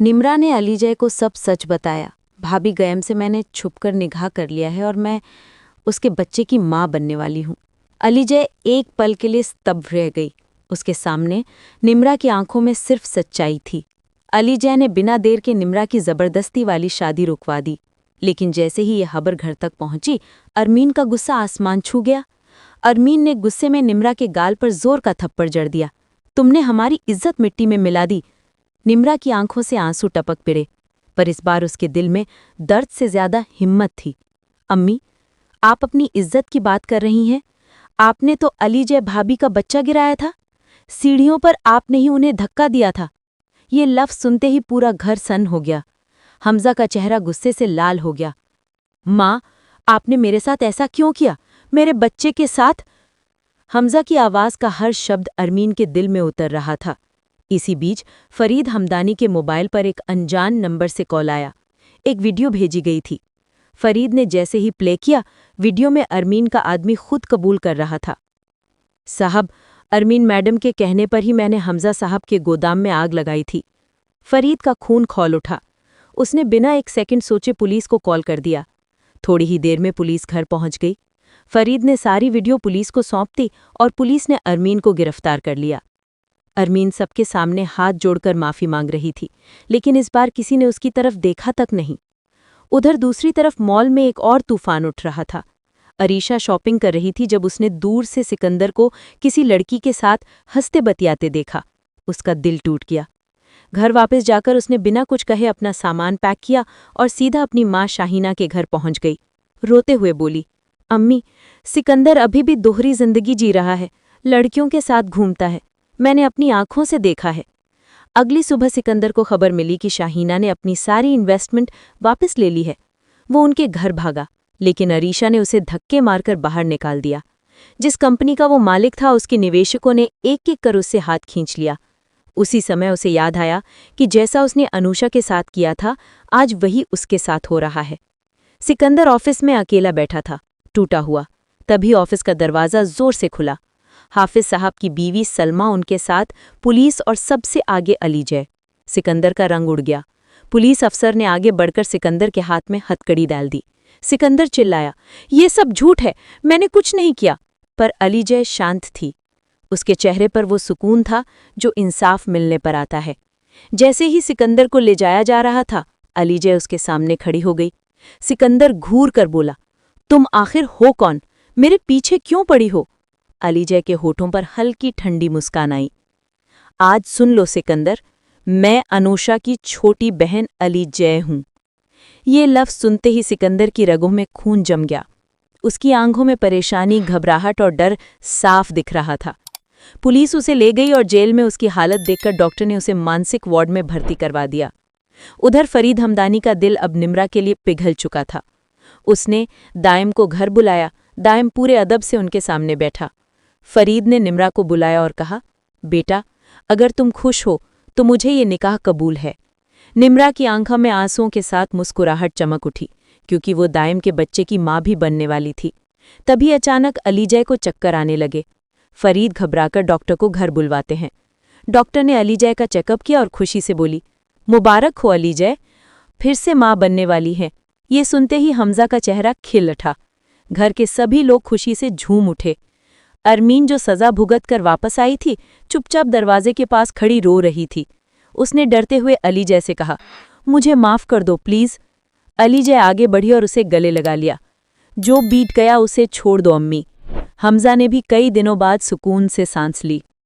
निम्रा ने अलीजय को सब सच बताया। भाभी गयम से मैंने छुपकर निकाह कर लिया है और मैं उसके बच्चे की माँ बनने वाली हूँ। अलीजय एक पल के लिए स्तब्ध रह गई। उसके सामने निम्रा की आंखों में सिर्फ सच्चाई थी। अलीजय ने बिना देर के निम्रा की जबरदस्ती वाली शादी रुकवा दी। लेकिन जैसे ही ये खबर घर तक पहुंची, अरमीन का गुस्सा आसमान छू गया। अरमीन ने गुस्से में निम्रा के गाल पर जोर का थप्पड़ जड़ दिया। तुमने हमारी इज्जत मिट्टी में मिला दी। निम्रा की आंखों से आंसू टपक पड़े, पर इस बार उसके दिल में दर्द से ज्यादा हिम्मत थी। अम्मी, आप अपनी इज्जत की बात कर रही हैं? आपने तो अलीजय भाभी का बच्चा गिराया था। सीढ़ियों पर आपने ही उन्हें धक्का दिया था। ये लफ्ज़ सुनते ही पूरा घर सन्न हो गया। हमजा का चेहरा गुस्से से लाल हो गया। माँ, आपने मेरे साथ ऐसा क्यों किया? मेरे बच्चे के साथ? हमजा की आवाज़ का हर शब्द अरमीन के दिल में उतर रहा था। इसी बीच फरीद हमदानी के मोबाइल पर एक अनजान नंबर से कॉल आया। एक वीडियो भेजी गई थी। फरीद ने जैसे ही प्ले किया, वीडियो में अरमीन का आदमी खुद कबूल कर रहा था। साहब, अरमीन मैडम के कहने पर ही मैंने हमजा साहब के गोदाम में आग लगाई थी। फरीद का खून खौल उठा। उसने बिना एक सेकंड सोचे पुलिस को कॉल कर दिया। थोड़ी ही देर में पुलिस घर पहुंच गई। फरीद ने सारी वीडियो पुलिस को सौंप दी और पुलिस ने अरमीन को गिरफ्तार कर लिया। अरमीन सबके सामने हाथ जोड़कर माफी मांग रही थी, लेकिन इस बार किसी ने उसकी तरफ देखा तक नहीं। उधर दूसरी तरफ मॉल में एक और तूफान उठ रहा था। अरीशा शॉपिंग कर रही थी जब उसने दूर से सिकंदर को किसी लड़की के साथ हंसते बतियाते देखा। उसका दिल टूट गया। घर वापस जाकर उसने बिना कुछ कहे अपना सामान पैक किया और सीधा अपनी माँ शाहीना के घर पहुंच गई। रोते हुए बोली, अम्मी, सिकंदर अभी भी दोहरी जिंदगी जी रहा है। लड़कियों के साथ घूमता है। मैंने अपनी आंखों से देखा है। अगली सुबह सिकंदर को खबर मिली कि शाहीना ने अपनी सारी इन्वेस्टमेंट वापस ले ली है। वो उनके घर भागा, लेकिन अरीशा ने उसे धक्के मारकर बाहर निकाल दिया। जिस कंपनी का वो मालिक था, उसके निवेशकों ने एक-एक कर उससे हाथ खींच लिया। उसी समय उसे याद आया कि जैसा उसने अनुषा के साथ किया था, आज वही उसके साथ हो रहा है। सिकंदर ऑफिस में अकेला बैठा था, टूटा हुआ। तभी ऑफिस का दरवाज़ा जोर से खुला। हाफिज साहब की बीवी सलमा उनके साथ, पुलिस और सबसे आगे अलीजय। सिकंदर का रंग उड़ गया। पुलिस अफसर ने आगे बढ़कर सिकंदर के हाथ में हथकड़ी डाल दी। सिकंदर चिल्लाया, ये सब झूठ है, मैंने कुछ नहीं किया। पर अलीजय शांत थी। उसके चेहरे पर वो सुकून था जो इंसाफ मिलने पर आता है। जैसे ही सिकंदर को ले जाया जा रहा था, अलीजय उसके सामने खड़ी हो गई। सिकंदर घूर कर बोला, तुम आखिर हो कौन? मेरे पीछे क्यों पड़ी हो? अलीजय के होठों पर हल्की ठंडी मुस्कान आई। आज सुन लो सिकंदर, मैं अनुषा की छोटी बहन अलीजय हूं। ये लफ्ज़ सुनते ही सिकंदर की रगों में खून जम गया। उसकी आंखों में परेशानी, घबराहट और डर साफ दिख रहा था। पुलिस उसे ले गई और जेल में उसकी हालत देखकर डॉक्टर ने उसे मानसिक वार्ड में भर्ती करवा दिया। उधर फरीद हमदानी का दिल अब निम्रा के लिए पिघल चुका था। उसने दाइम को घर बुलाया। दाइम पूरे अदब से उनके सामने बैठा। फरीद ने निम्रा को बुलाया और कहा, बेटा, अगर तुम खुश हो तो मुझे ये निकाह कबूल है। निम्रा की आंखों में आंसुओं के साथ मुस्कुराहट चमक उठी, क्योंकि वो दाइम के बच्चे की माँ भी बनने वाली थी। तभी अचानक अलीजय को चक्कर आने लगे। फरीद घबराकर डॉक्टर को घर बुलवाते हैं। डॉक्टर ने अलीजय का चेकअप किया और खुशी से बोली, मुबारक हो अलीजय, फिर से माँ बनने वाली है। ये सुनते ही हमजा का चेहरा खिल उठा। घर के सभी लोग खुशी से झूम उठे। अरमीन, जो सजा भुगत कर वापस आई थी, चुपचाप दरवाजे के पास खड़ी रो रही थी। उसने डरते हुए अलीजय से कहा, मुझे माफ़ कर दो प्लीज़। अलीजय आगे बढ़ी और उसे गले लगा लिया। जो बीत गया उसे छोड़ दो अम्मी। हमजा ने भी कई दिनों बाद सुकून से सांस ली।